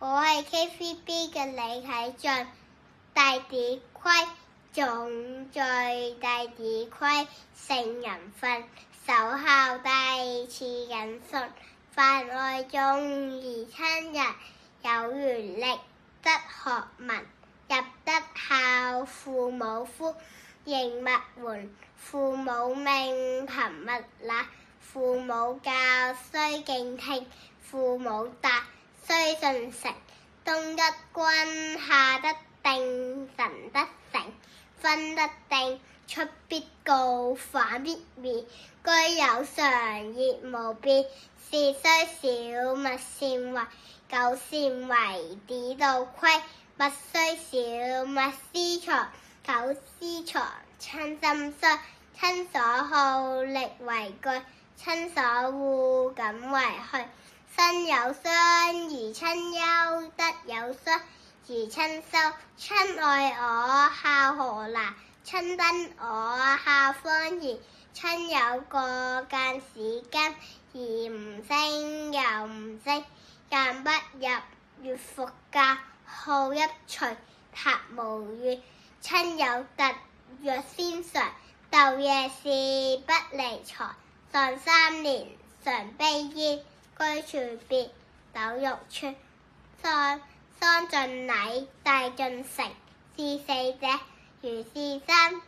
我係 KVB 嘅李啟俊，弟弟規，重罪弟弟規，成人訓，守孝弟，次謹順，泛愛眾而親仁，有餘力，則學文，入德孝，父母呼，應勿緩，父母命，貧勿懶，父母教，須敬聽，父母達，須信承，冬得君，夏得定，辰得成，分得定，出必告，反必面，居有常，業無變，事雖小，勿擅為，久擅為，子道虧，物雖小，勿私藏，久私藏，親心傷，親所好，力為具，親所惡，謹為去。身有傷而親憂，德有傷而親羞。親愛我，孝何難；親憎我，孝方宜。親有過，諫使奸，而唔聲又唔聲，諫不入，悅復教，好一隨，塔無怨。親有特，若先嘗，晝夜事，不離床。喪3年，常悲焉。居處別，斗玉村。喪盡禮，祭盡誠，是4者，如是3。